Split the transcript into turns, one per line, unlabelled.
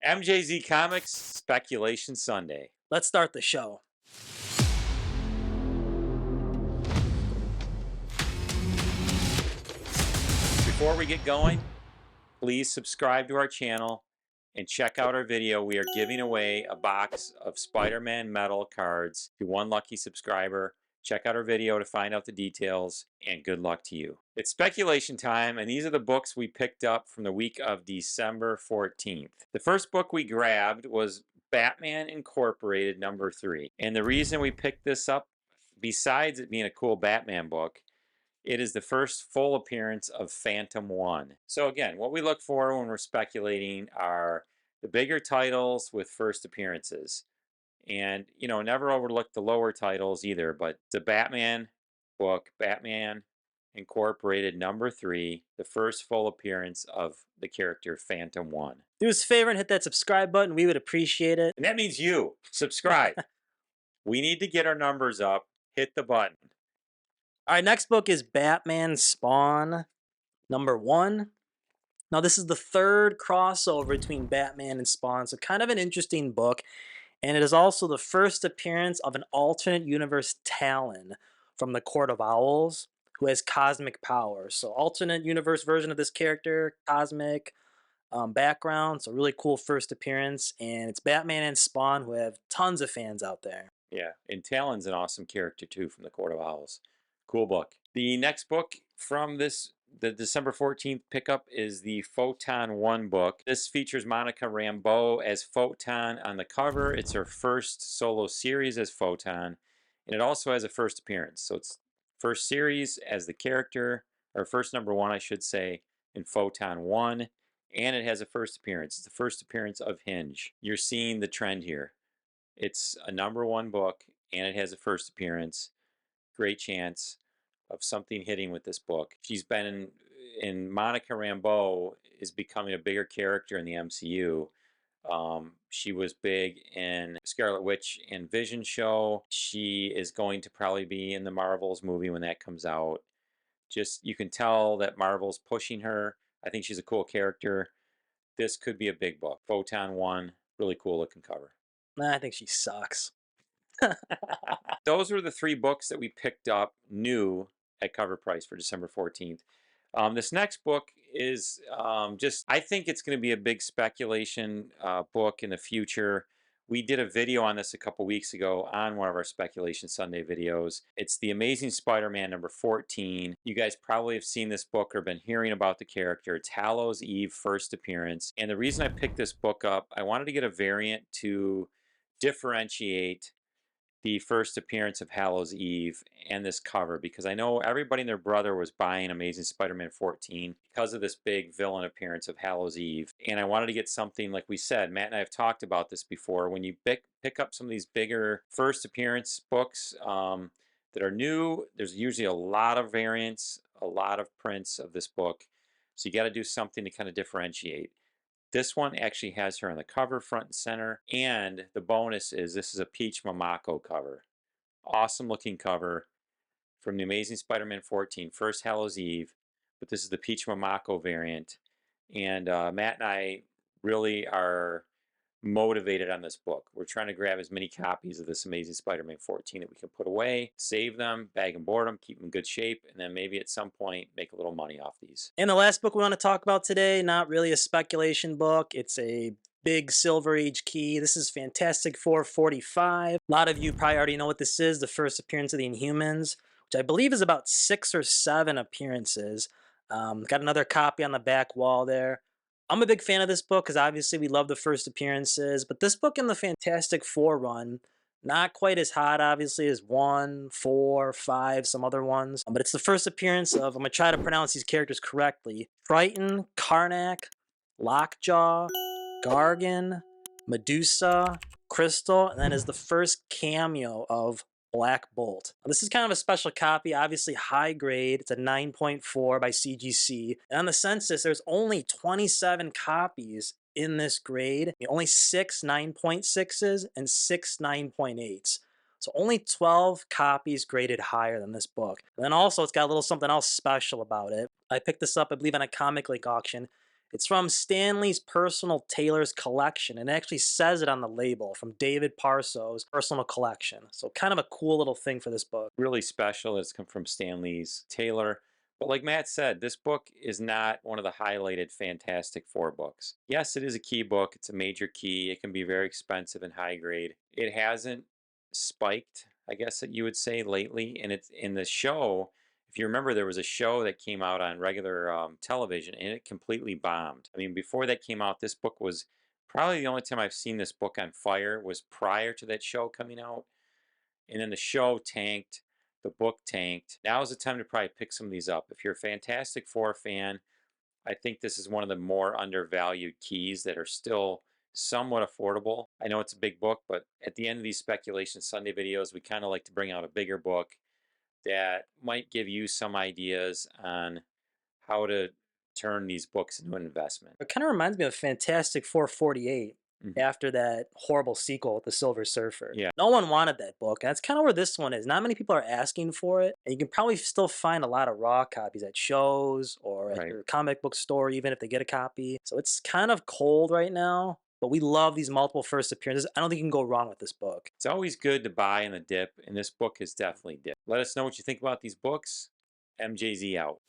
MJZ Comics Speculation Sunday.
Let's start the show.
Before we get going, please subscribe to our channel and check out our video. We are giving away a box of Spider-Man metal cards to one lucky subscriber. Check out our video to find out the details, and good luck to you. It's speculation time, and these are the books we picked up from the week of December 14th. The first book we grabbed was Batman Incorporated number 3. And the reason we picked this up, besides it being a cool Batman book, it is the first full appearance of Phantom 1. So again, what we look for when we're speculating are the bigger titles with first appearances. And, you know, never overlook the lower titles either, but the Batman book, Batman Incorporated number 3, the first full appearance of the character Phantom 1.
Do us a favor and hit that subscribe button. We would appreciate it.
And that means you. Subscribe. We need to get our numbers up. Hit the button.
All right, next book is Batman Spawn number 1. Now, this is the third crossover between Batman and Spawn, so kind of an interesting book. And it is also the first appearance of an alternate universe Talon from the Court of Owls, who has cosmic powers. So alternate universe version of this character, cosmic background. So really cool first appearance. And it's Batman and Spawn, who have tons of fans out there.
Yeah, and Talon's an awesome character too from the Court of Owls. Cool book. The next book from the December 14th pickup is the Photon 1 book. This features Monica Rambeau as Photon on the cover. It's her first solo series as Photon, and it also has a first appearance. So it's first series as the character, or first number 1, I should say, in Photon 1, and it has a first appearance. It's the first appearance of Hinge. You're seeing the trend here. It's a number 1 book, and it has a first appearance. Great chance of something hitting with this book. She's been in Monica Rambeau is becoming a bigger character in the MCU. She was big in Scarlet Witch and Vision show. She is going to probably be in the Marvels movie when that comes out. Just, you can tell that Marvel's pushing her. I think she's a cool character. This could be a big book. Photon 1, really cool looking cover.
Nah, I think she sucks.
Those were the 3 books that we picked up new at cover price for December 14th. This next book is I think it's going to be a big speculation book in the future. We did a video on this a couple weeks ago on one of our Speculation Sunday videos. It's The Amazing Spider-Man number 14. You guys probably have seen this book or been hearing about the character. It's Hallows' Eve first appearance. And the reason I picked this book up, I wanted to get a variant to differentiate the first appearance of Hallows' Eve and this cover, because I know everybody and their brother was buying Amazing Spider-Man 14 because of this big villain appearance of Hallows' Eve. And I wanted to get something, like we said, Matt and I have talked about this before, when you pick up some of these bigger first appearance books that are new, there's usually a lot of variants, a lot of prints of this book. So you got to do something to kind of differentiate. This one actually has her on the cover, front and center, and the bonus is this is a Peach Momoko cover. Awesome looking cover from the Amazing Spider-Man 14, first Hallows' Eve, but this is the Peach Momoko variant. And Matt and I really are motivated on this book. We're trying to grab as many copies of this Amazing Spider-Man 14 that we can put away, save them, bag and board them, keep them in good shape, and then maybe at some point make a little money off these.
And the last book we want to talk about today, not really a speculation book. It's a big Silver Age key. This is Fantastic Four 45. A lot of you probably already know what this is, the first appearance of the Inhumans, which I believe is about 6 or 7 appearances. Got another copy on the back wall there. I'm a big fan of this book because obviously we love the first appearances, but this book in the Fantastic Four run, not quite as hot obviously as 1, 4, 5, some other ones, but it's the first appearance of, I'm going to try to pronounce these characters correctly, Triton, Karnak, Lockjaw, Gargan, Medusa, Crystal, and then is the first cameo of Black Bolt. Now, this is kind of a special copy, obviously high grade. It's a 9.4 by CGC. And on the census, there's only 27 copies in this grade. Only 6 9.6s and 6 9.8s. So only 12 copies graded higher than this book. And then also it's got a little something else special about it. I picked this up, I believe, on a Comic Link auction. It's from Stanley's Personal Tailor's Collection, and it actually says it on the label, from David Parso's personal collection. So kind of a cool little thing for this book.
Really special. It's come from Stanley's Taylor. But like Matt said, this book is not one of the highlighted Fantastic Four books. Yes, it is a key book. It's a major key. It can be very expensive and high grade. It hasn't spiked, I guess that you would say, lately. And it's in the show. If you remember, there was a show that came out on regular television, and it completely bombed. I mean, before that came out, this book was probably the only time I've seen this book on fire was prior to that show coming out. And then the show tanked, the book tanked. Now is the time to probably pick some of these up. If you're a Fantastic Four fan, I think this is one of the more undervalued keys that are still somewhat affordable. I know it's a big book, but at the end of these Speculation Sunday videos, we kind of like to bring out a bigger book that might give you some ideas on how to turn these books into an investment.
It kind of reminds me of Fantastic Four 48
Mhm.
after that horrible sequel, The Silver Surfer.
Yeah.
No one wanted that book, and that's kind of where this one is. Not many people are asking for it, and you can probably still find a lot of raw copies at shows or at
Right.
your comic book store, even if they get a copy. So it's kind of cold right now, but we love these multiple first appearances. I don't think you can go wrong with this book.
It's always good to buy in the dip, and this book is definitely dip. Let us know what you think about these books. MJZ out.